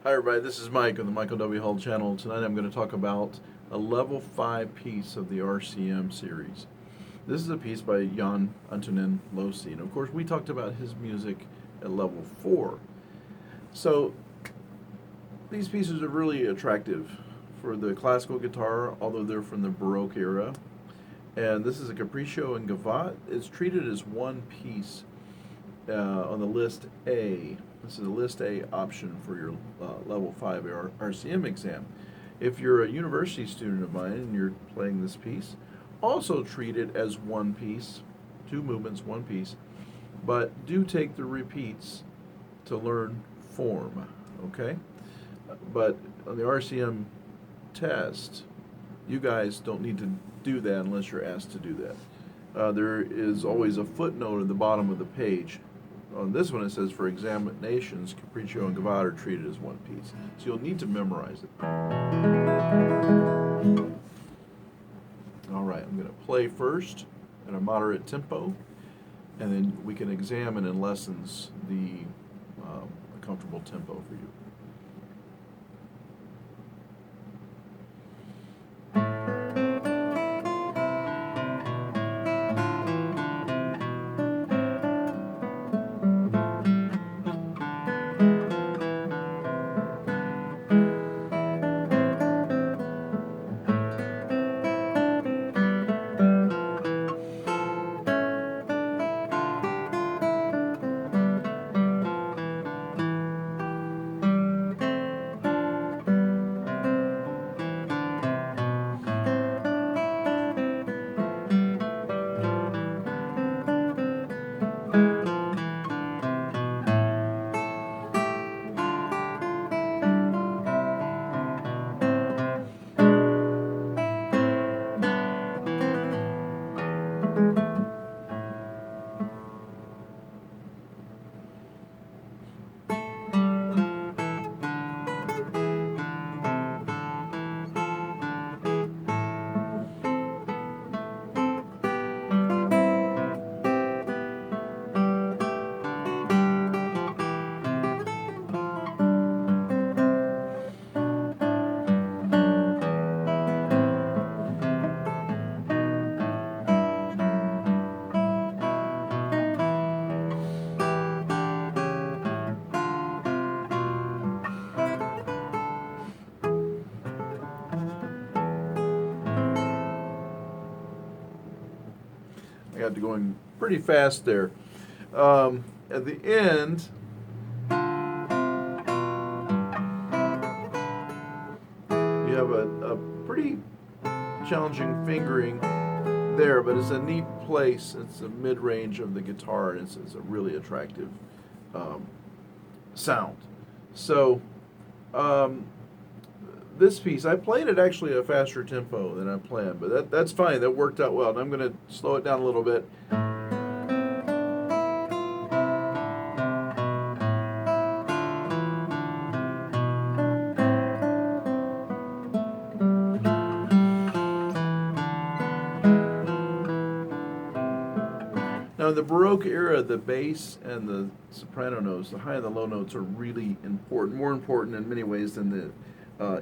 Hi everybody, this is Mike on the Michael W. Hull channel. Tonight I'm going to talk about a level 5 piece of the RCM series. This is a piece by Jan Antonin Losy, and of course we talked about his music at level 4. So these pieces are really attractive for the classical guitar, although they're from the Baroque era. And this is a Cappriccio and Gavotte. It's treated as one piece on the list A. This is a list A option for your level 5 RCM exam. If you're a university student of mine and you're playing this piece, also treat it as one piece, two movements, one piece, but do take the repeats to learn form, okay? But on the RCM test, you guys don't need to do that unless you're asked to do that. There is always a footnote at the bottom of the page. On this one it says, for examinations, Cappriccio and Gavotte are treated as one piece. So you'll need to memorize it. All right, I'm going to play first at a moderate tempo, and then we can examine in lessons the comfortable tempo for you. I got to going pretty fast there. At the end, you have a pretty challenging fingering there, but it's a neat place. It's a mid-range of the guitar, and it's a really attractive sound. So this piece, I played it actually at a faster tempo than I planned, but that's fine. That worked out well, and I'm going to slow it down a little bit. Now, in the Baroque era, the bass and the soprano notes, the high and the low notes, are really important, more important in many ways than the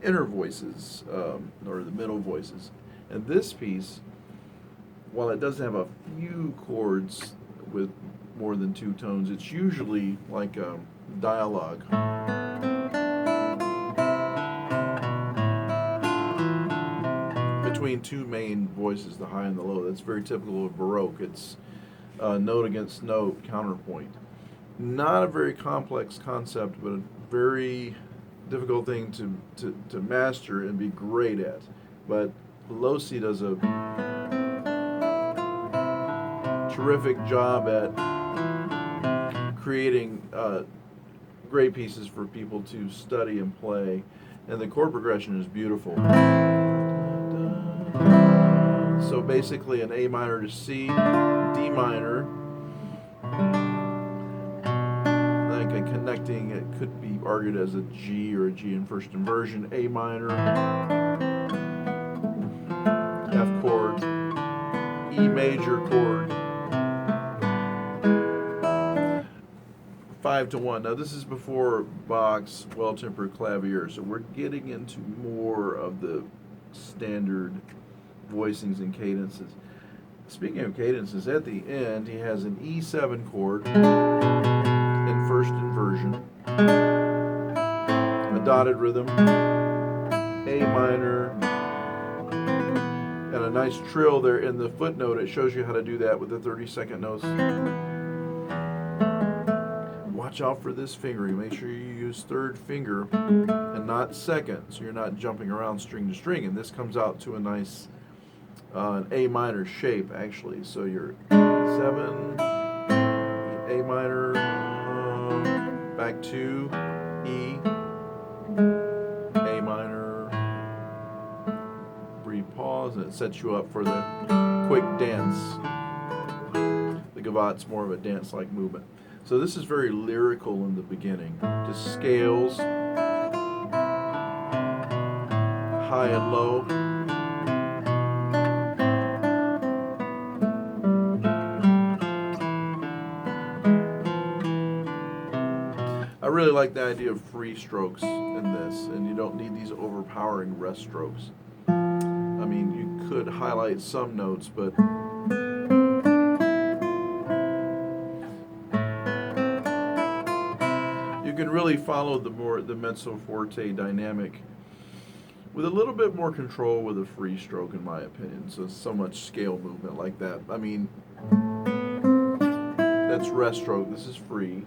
inner voices or the middle voices. And this piece, while it does have a few chords with more than two tones, it's usually like a dialogue. Between two main voices, the high and the low. That's very typical of Baroque. It's note against note, counterpoint. Not a very complex concept, but a very difficult thing to master and be great at. But Losy does a terrific job at creating great pieces for people to study and play. And the chord progression is beautiful. So basically an A minor to C, D minor, like a connecting, it could be argued as a G or a G in first inversion, A minor, F chord, E major chord, 5-1. Now this is before Bach's Well-Tempered Clavier, so we're getting into more of the standard voicings and cadences. Speaking of cadences, at the end he has an E7 chord in first inversion, a dotted rhythm, A minor, and a nice trill there in the footnote. It shows you how to do that with the 32nd notes. Watch out for this fingering. Make sure you use third finger and not second, so you're not jumping around string to string. And this comes out to a nice an A minor shape, actually. So you're 7, A minor, back to E, A minor, brief pause, and it sets you up for the quick dance. The Gavotte's more of a dance-like movement. So this is very lyrical in the beginning. Just scales, high and low. I really like the idea of free strokes in this, and you don't need these overpowering rest strokes. I mean, you could highlight some notes, but you can really follow the mezzo forte dynamic with a little bit more control with a free stroke, in my opinion. So much scale movement like that. I mean, that's rest stroke. This is free.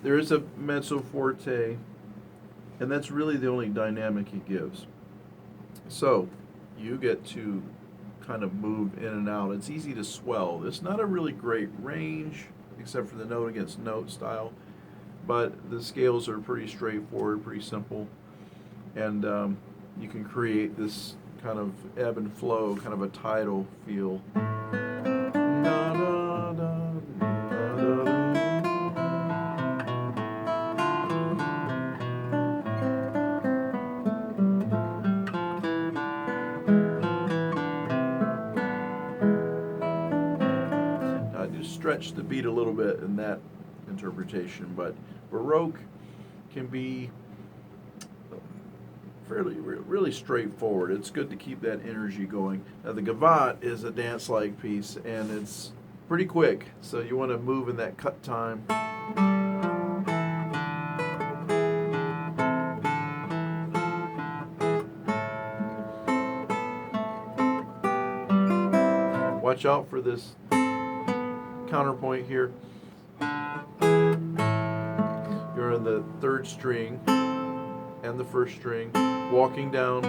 There is a mezzo forte, and that's really the only dynamic he gives. So you get to kind of move in and out. It's easy to swell. It's not a really great range, except for the note against note style, but the scales are pretty straightforward, pretty simple, and you can create this kind of ebb and flow, kind of a tidal feel. Stretch the beat a little bit in that interpretation, but Baroque can be really straightforward. It's good to keep that energy going. Now the Gavotte is a dance-like piece, and it's pretty quick, so you want to move in that cut time. Watch out for this counterpoint here. You're on the third string and the first string, walking down,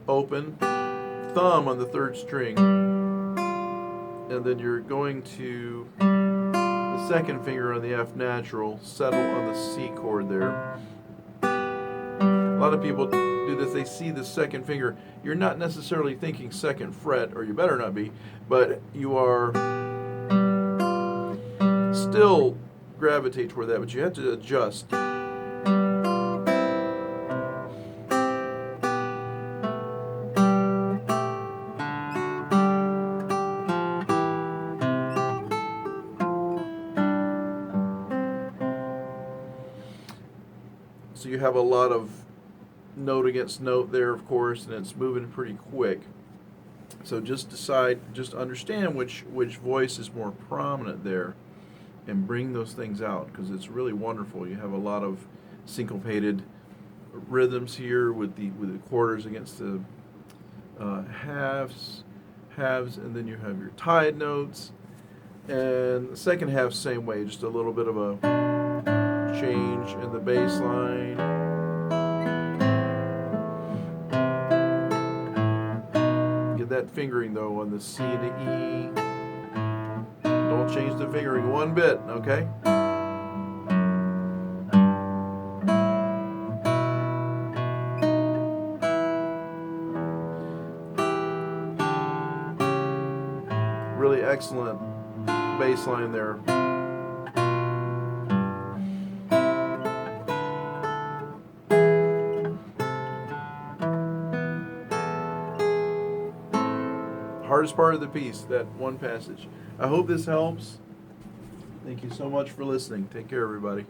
open, thumb on the third string, and then you're going to the second finger on the F natural, settle on the C chord there. A lot of people do this, they see the second finger. You're not necessarily thinking second fret, or you better not be, but you are still gravitate toward that, but you have to adjust. So you have a lot of note against note there, of course, and it's moving pretty quick. So just understand which voice is more prominent there, and bring those things out, because it's really wonderful. You have a lot of syncopated rhythms here with the quarters against the halves, and then you have your tied notes, and the second half same way, just a little bit of a change in the bass line. Get that fingering though on the C to E. Don't change the fingering one bit, okay? Really excellent bass line there. hardest part of the piece, that one passage. I hope this helps. Thank you so much for listening. Take care, everybody.